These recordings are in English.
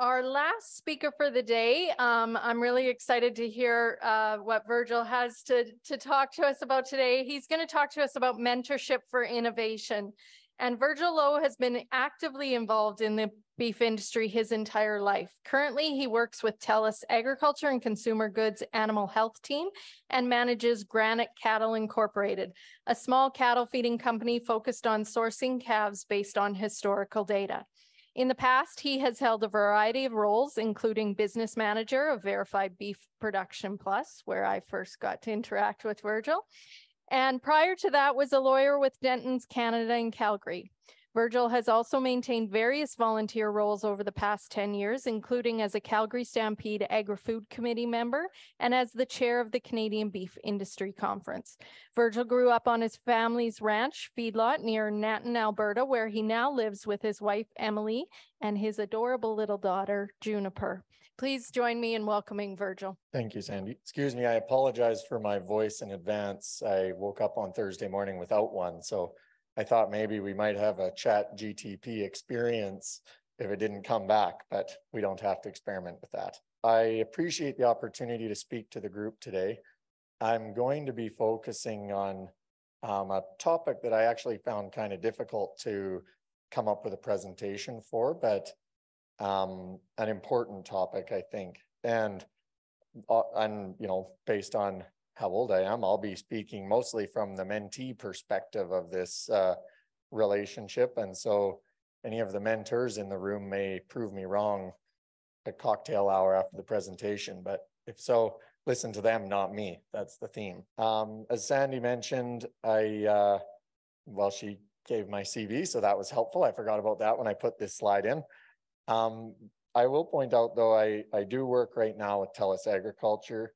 Our last speaker for the day, I'm really excited to hear what Virgil has to talk to us about today. He's going to talk to us about mentorship for innovation. And Virgil Lowe has been actively involved in the beef industry his entire life. Currently, he works with TELUS Agriculture and Consumer Goods Animal Health Team and manages Granite Cattle Incorporated, a small cattle feeding company focused on sourcing calves based on historical data. In the past, he has held a variety of roles, including business manager of Verified Beef Production Plus, where I first got to interact with Virgil. And prior to that was a lawyer with Denton's Canada in Calgary. Virgil has also maintained various volunteer roles over the past 10 years, including as a Calgary Stampede Agri-Food Committee member and as the chair of the Canadian Beef Industry Conference. Virgil grew up on his family's ranch feedlot near Nanton, Alberta, where he now lives with his wife, Emily, and his adorable little daughter, Juniper. Please join me in welcoming Virgil. Thank you, Sandy. Excuse me, I apologize for my voice in advance. I woke up on Thursday morning without one, so I thought maybe we might have a chat GTP experience if it didn't come back, but we don't have to experiment with that. I appreciate the opportunity to speak to the group today. I'm going to be focusing on a topic that I actually found kind of difficult to come up with a presentation for, but an important topic, I think. And based on how old I am, I'll be speaking mostly from the mentee perspective of this relationship. And so any of the mentors in the room may prove me wrong at cocktail hour after the presentation, but if so, listen to them, not me. That's the theme. As Sandy mentioned, she gave my CV, so that was helpful. I forgot about that when I put this slide in. I will point out, though, I do work right now with TELUS Agriculture.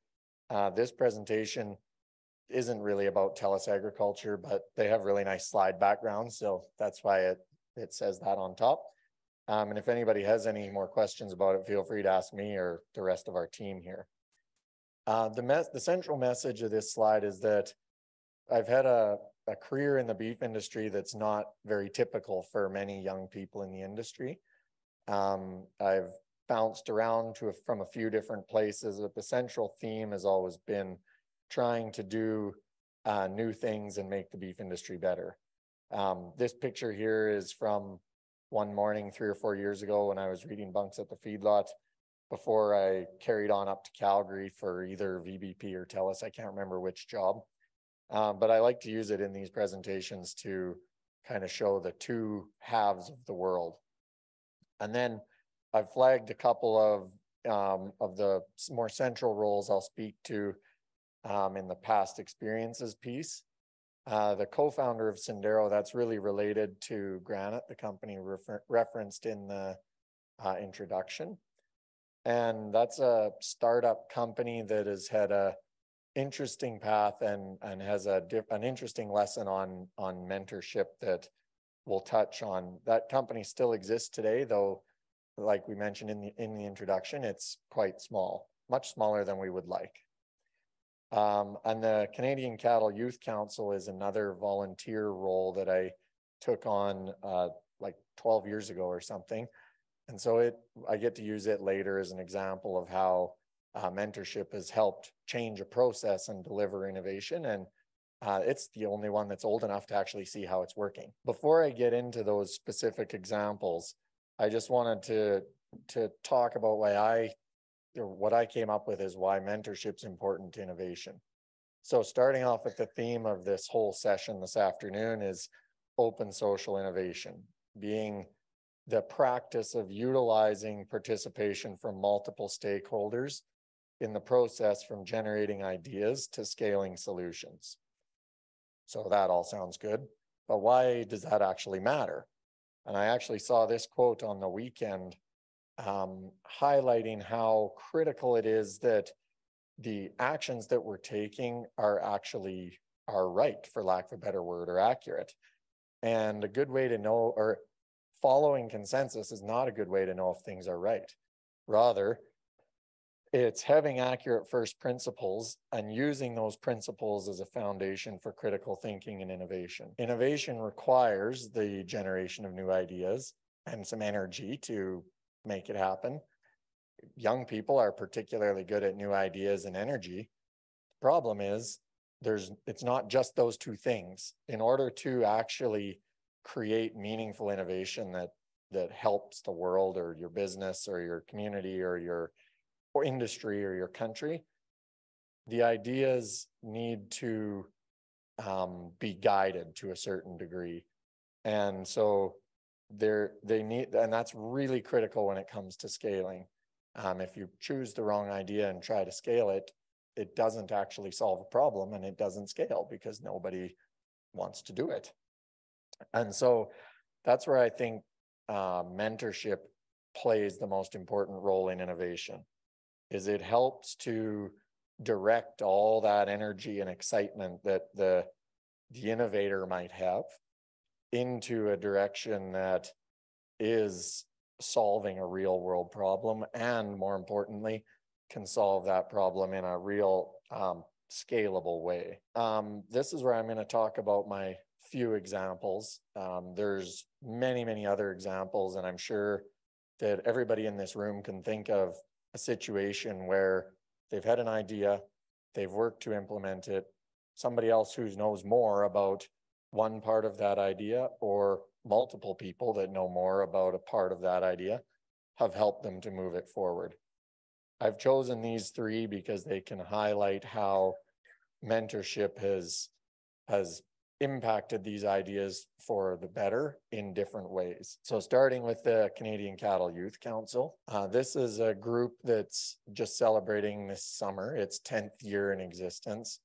This presentation isn't really about TELUS Agriculture, but they have really nice slide backgrounds, so that's why it says that on top. And if anybody has any more questions about it, feel free to ask me or the rest of our team here. The central message of this slide is that I've had a career in the beef industry that's not very typical for many young people in the industry. I've bounced around from a few different places, but the central theme has always been trying to do new things and make the beef industry better. This picture here is from one morning 3 or 4 years ago when I was reading bunks at the feedlot before I carried on up to Calgary for either VBP or TELUS. I can't remember which job, but I like to use it in these presentations to kind of show the two halves of the world. And then I've flagged a couple of the more central roles I'll speak to in the past experiences piece. The co-founder of Sendero, that's really related to Granite, the company referenced in the introduction. And that's a startup company that has had a interesting path and has an interesting lesson on mentorship that we'll touch on. That company still exists today, though, like we mentioned in the introduction, it's quite small, much smaller than we would like. And the Canadian Cattle Youth Council is another volunteer role that I took on like 12 years ago or something. And so I get to use it later as an example of how mentorship has helped change a process and deliver innovation. And it's the only one that's old enough to actually see how it's working. Before I get into those specific examples, I just wanted to talk about what I came up with is why mentorship's important to innovation. So starting off with the theme of this whole session this afternoon is open social innovation, being the practice of utilizing participation from multiple stakeholders in the process from generating ideas to scaling solutions. So that all sounds good, but why does that actually matter? And I actually saw this quote on the weekend highlighting how critical it is that the actions that we're taking are right, for lack of a better word, or accurate. And a good way to know, or following consensus is not a good way to know if things are right. Rather, it's having accurate first principles and using those principles as a foundation for critical thinking and innovation. Innovation requires the generation of new ideas and some energy to make it happen. young people are particularly good at new ideas and energy. The problem is it's not just those two things. In order to actually create meaningful innovation that helps the world or your business or your community or your industry or your country, the ideas need to be guided to a certain degree. And so they need, and that's really critical when it comes to scaling. If you choose the wrong idea and try to scale it, it doesn't actually solve a problem, and it doesn't scale because nobody wants to do it. And so that's where I think mentorship plays the most important role in innovation, is it helps to direct all that energy and excitement that the innovator might have into a direction that is solving a real world problem, and more importantly, can solve that problem in a real scalable way. This is where I'm going to talk about my few examples. There's many other examples, and I'm sure that everybody in this room can think of a situation where they've had an idea, they've worked to implement it, somebody else who knows more about one part of that idea, or multiple people that know more about a part of that idea, have helped them to move it forward. I've chosen these three because they can highlight how mentorship has impacted these ideas for the better in different ways. So starting with the Canadian Cattle Youth Council, this is a group that's just celebrating this summer its 10th year in existence.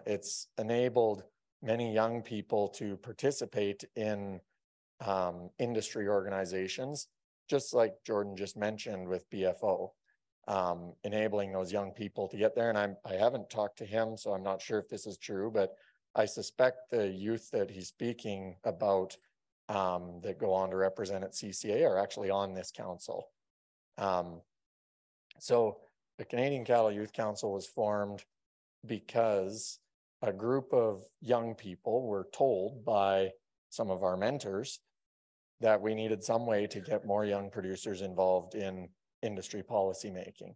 It's enabled many young people to participate in industry organizations, just like Jordan just mentioned with BFO, enabling those young people to get there. And I haven't talked to him, so I'm not sure if this is true, but I suspect the youth that he's speaking about that go on to represent at CCA are actually on this council. So the Canadian Cattle Youth Council was formed because a group of young people were told by some of our mentors that we needed some way to get more young producers involved in industry policy making.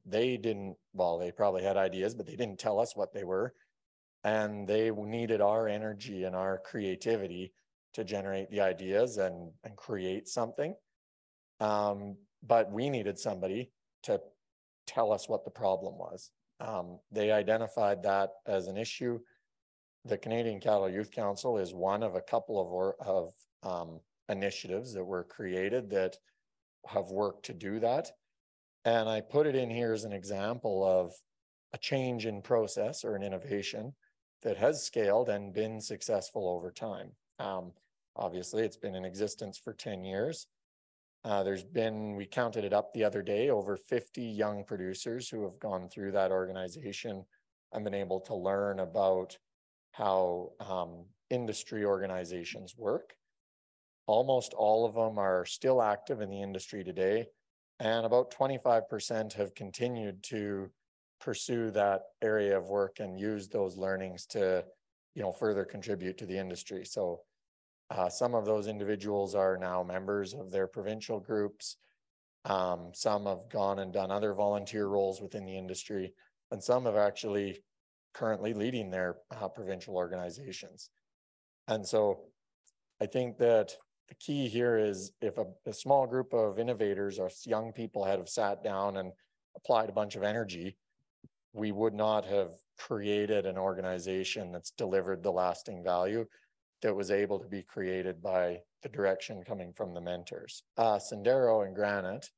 They probably had ideas, but they didn't tell us what they were. And they needed our energy and our creativity to generate the ideas and create something. But we needed somebody to tell us what the problem was. They identified that as an issue. The Canadian Cattle Youth Council is one of a couple of initiatives that were created that have worked to do that. And I put it in here as an example of a change in process or an innovation that has scaled and been successful over time. Obviously, it's been in existence for 10 years. We counted it up the other day, over 50 young producers who have gone through that organization and been able to learn about how industry organizations work. Almost all of them are still active in the industry today, and about 25% have continued to pursue that area of work and use those learnings to, further contribute to the industry. So some of those individuals are now members of their provincial groups. Some have gone and done other volunteer roles within the industry, and some have actually currently leading their provincial organizations. And so I think that the key here is if a small group of innovators or young people had have sat down and applied a bunch of energy, we would not have created an organization that's delivered the lasting value that was able to be created by the direction coming from the mentors. Sendero and Granite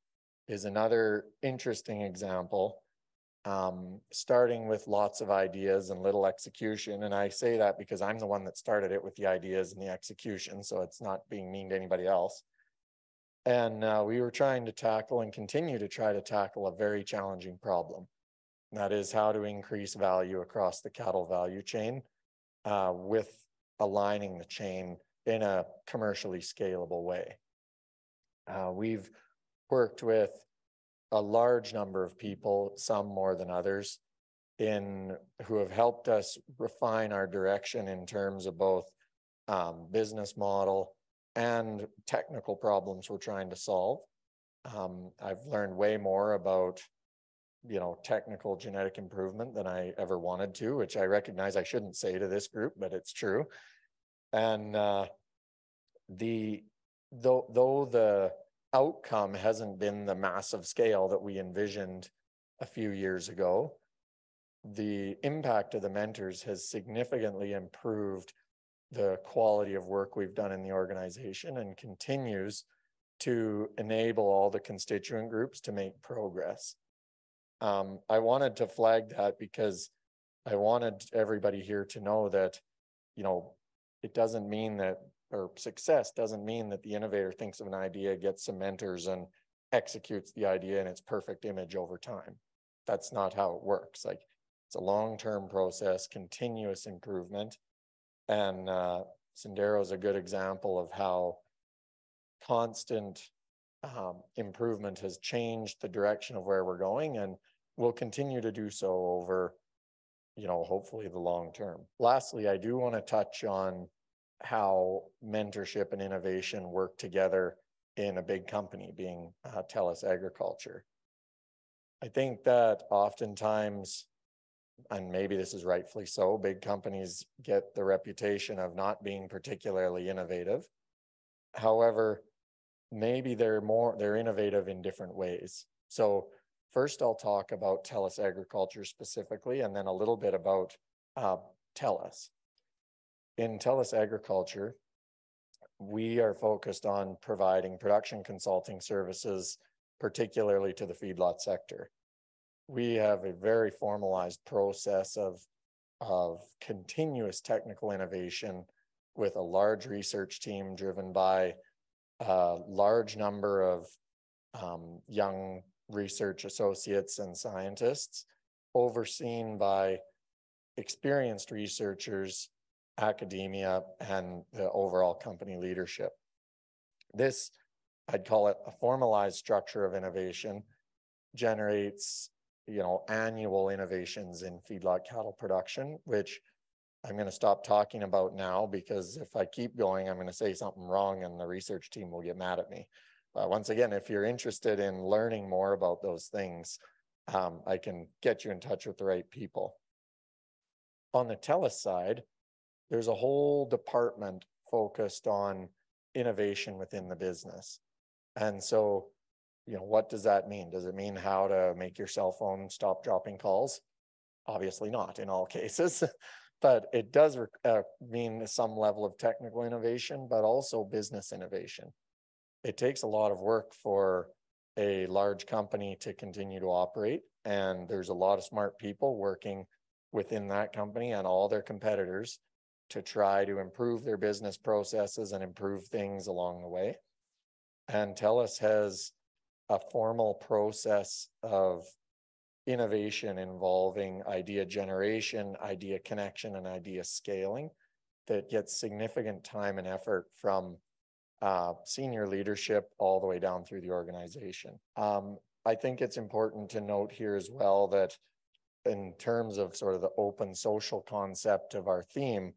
is another interesting example, starting with lots of ideas and little execution. And I say that because I'm the one that started it with the ideas and the execution, so it's not being mean to anybody else. And we were trying to tackle and continue to try to tackle a very challenging problem. And that is how to increase value across the cattle value chain with aligning the chain in a commercially scalable way. We've worked with a large number of people, some more than others, who have helped us refine our direction in terms of both business model and technical problems we're trying to solve. I've learned way more about, technical genetic improvement than I ever wanted to, which I recognize I shouldn't say to this group, but it's true. And though the outcome hasn't been the massive scale that we envisioned a few years ago, the impact of the mentors has significantly improved the quality of work we've done in the organization and continues to enable all the constituent groups to make progress. I wanted to flag that because I wanted everybody here to know that, it doesn't mean that, or success doesn't mean that the innovator thinks of an idea, gets some mentors, and executes the idea in its perfect image over time. That's not how it works. Like, it's a long-term process, continuous improvement. And Sendero is a good example of how constant improvement has changed the direction of where we're going, and will continue to do so over, hopefully the long term. Lastly, I do want to touch on how mentorship and innovation work together in a big company, being TELUS Agriculture. I think that oftentimes, and maybe this is rightfully so, big companies get the reputation of not being particularly innovative. However, maybe they're innovative in different ways. So first I'll talk about TELUS Agriculture specifically, and then a little bit about TELUS. In TELUS Agriculture, we are focused on providing production consulting services, particularly to the feedlot sector. We have a very formalized process of continuous technical innovation with a large research team driven by a large number of young research associates and scientists, overseen by experienced researchers, academia, and the overall company leadership. This, I'd call it a formalized structure of innovation, generates, annual innovations in feedlot cattle production, which I'm going to stop talking about now, because if I keep going, I'm going to say something wrong and the research team will get mad at me. Once again, if you're interested in learning more about those things, I can get you in touch with the right people. On the TELUS side, there's a whole department focused on innovation within the business. And so, what does that mean? Does it mean how to make your cell phone stop dropping calls? Obviously not in all cases. But it does mean some level of technical innovation, but also business innovation. It takes a lot of work for a large company to continue to operate, and there's a lot of smart people working within that company and all their competitors to try to improve their business processes and improve things along the way. And TELUS has a formal process of innovation involving idea generation, idea connection, and idea scaling that gets significant time and effort from senior leadership all the way down through the organization. I think it's important to note here as well that in terms of sort of the open social concept of our theme,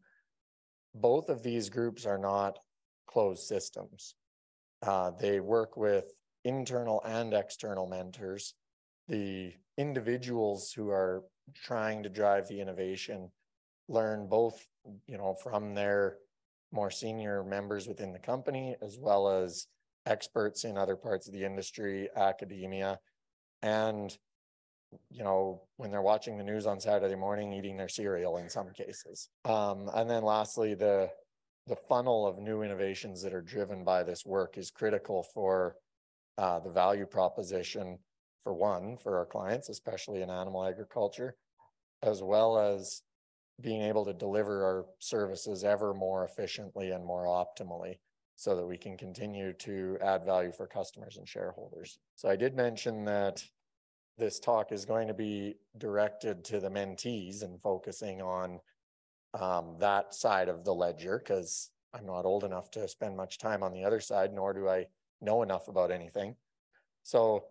both of these groups are not closed systems. They work with internal and external mentors. The individuals who are trying to drive the innovation learn both, from their more senior members within the company, as well as experts in other parts of the industry, academia, and, when they're watching the news on Saturday morning, eating their cereal in some cases. And then lastly, the funnel of new innovations that are driven by this work is critical for the value proposition, for our clients, especially in animal agriculture, as well as being able to deliver our services ever more efficiently and more optimally so that we can continue to add value for customers and shareholders. So I did mention that this talk is going to be directed to the mentees and focusing on that side of the ledger, because I'm not old enough to spend much time on the other side, nor do I know enough about anything. So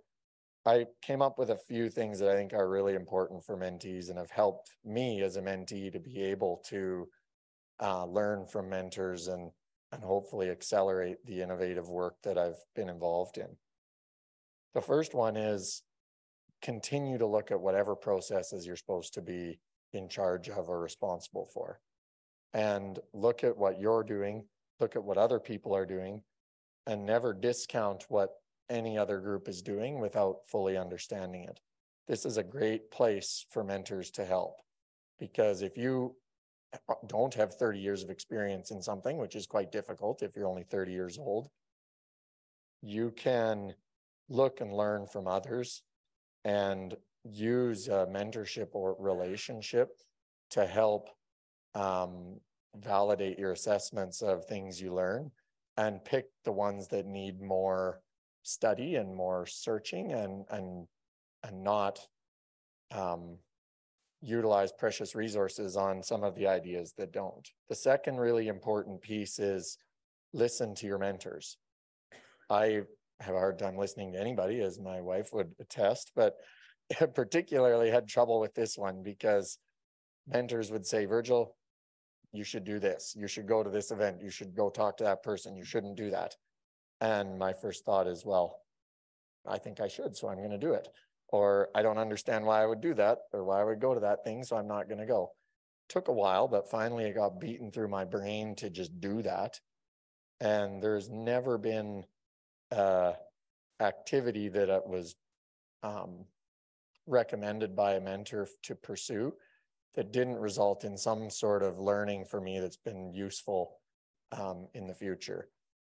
I came up with a few things that I think are really important for mentees and have helped me as a mentee to be able to learn from mentors and hopefully accelerate the innovative work that I've been involved in. The first one is continue to look at whatever processes you're supposed to be in charge of or responsible for. And look at what you're doing, look at what other people are doing, and never discount what any other group is doing without fully understanding it. This is a great place for mentors to help, because if you don't have 30 years of experience in something, which is quite difficult if you're only 30 years old, you can look and learn from others and use a mentorship or relationship to help validate your assessments of things you learn, and pick the ones that need more study and more searching, and not utilize precious resources on some of the ideas that don't. The second really important piece is listen to your mentors. I have a hard time listening to anybody, as my wife would attest, but I particularly had trouble with this one, because mentors would say, Virgil, you should do this. You should go to this event. You should go talk to that person. You shouldn't do that. And my first thought is, well, I think I should, so I'm going to do it. Or I don't understand why I would do that, or why I would go to that thing, so I'm not going to go. Took a while, but finally it got beaten through my brain to just do that. And there's never been activity that was recommended by a mentor to pursue that didn't result in some sort of learning for me that's been useful in the future.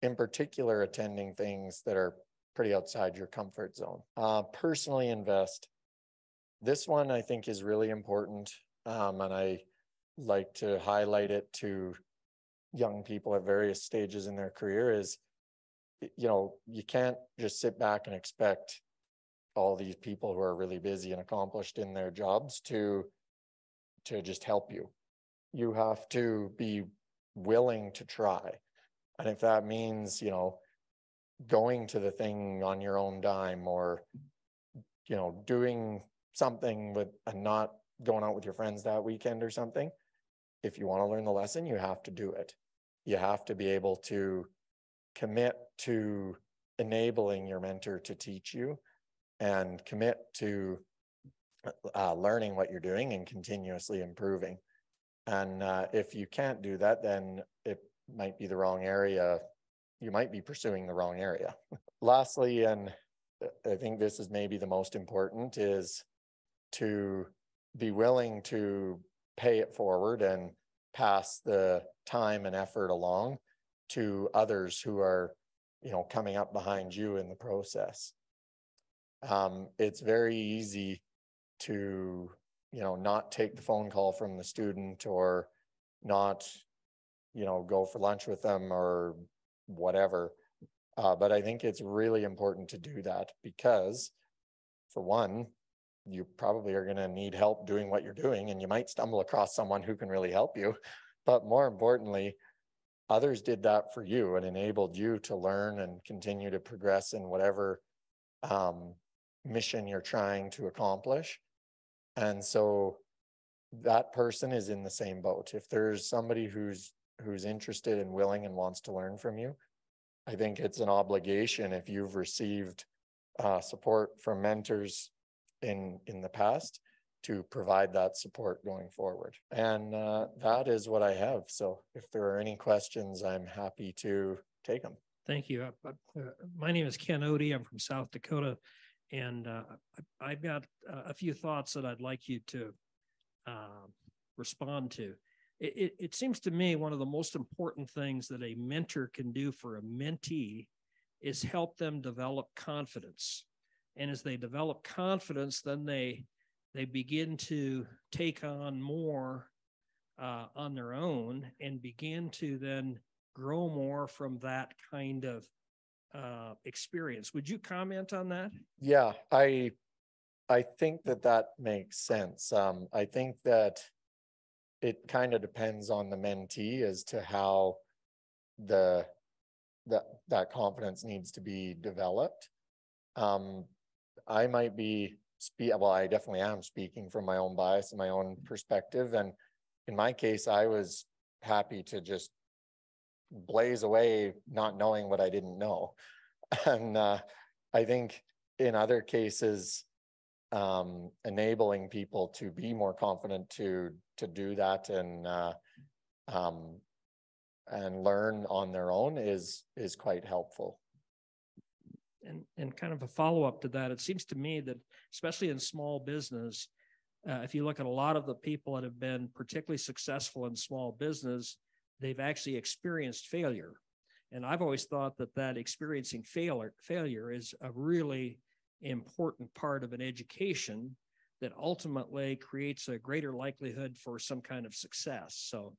In particular, attending things that are pretty outside your comfort zone. Personally invest. This one I think is really important, and I like to highlight it to young people at various stages in their career. Is, you know, you can't just sit back and expect all these people who are really busy and accomplished in their jobs to just help you. You have to be willing to try. And if that means, you know, going to the thing on your own dime, or, you know, doing something with and not going out with your friends that weekend or something, if you want to learn the lesson, you have to do it. You have to be able to commit to enabling your mentor to teach you, and commit to learning what you're doing and continuously improving. And if you can't do that, then it might be the wrong area. You might be pursuing the wrong area. Lastly, and I think this is maybe the most important, is to be willing to pay it forward and pass the time and effort along to others who are, you know, coming up behind you in the process. It's very easy to, you know, not take the phone call from the student, or not, you know, go for lunch with them or whatever. But I think it's really important to do that, because for one, you probably are going to need help doing what you're doing, and you might stumble across someone who can really help you. But more importantly, others did that for you and enabled you to learn and continue to progress in whatever mission you're trying to accomplish. And so that person is in the same boat. If there's somebody who's interested and willing and wants to learn from you, I think it's an obligation, if you've received support from mentors in the past, to provide that support going forward. And that is what I have. So if there are any questions, I'm happy to take them. Thank you. My name is Ken Odie. I'm from South Dakota, and I've got a few thoughts that I'd like you to respond to. It seems to me one of the most important things that a mentor can do for a mentee is help them develop confidence. And as they develop confidence, then they begin to take on more on their own, and begin to then grow more from that kind of experience. Would you comment on that? Yeah, I think that makes sense. I think that it kind of depends on the mentee as to how that confidence needs to be developed. I might be well, I definitely am speaking from my own bias and my own perspective. And in my case, I was happy to just blaze away, not knowing what I didn't know. And I think in other cases, enabling people to be more confident to do that and learn on their own is quite helpful. And kind of a follow-up to that, it seems to me that especially in small business, if you look at a lot of the people that have been particularly successful in small business, they've actually experienced failure. And I've always thought that experiencing failure is a really important part of an education that ultimately creates a greater likelihood for some kind of success. So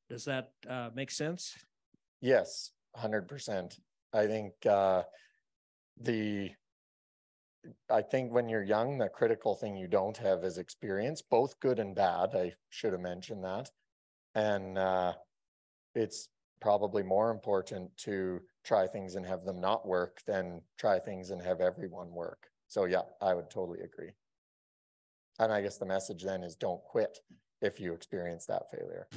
does that make sense? Yes, 100%. I think I think when you're young, the critical thing you don't have is experience, both good and bad. I should have mentioned that. And it's probably more important to try things and have them not work than try things and have everyone work. So yeah, I would totally agree. And I guess the message then is don't quit if you experience that failure.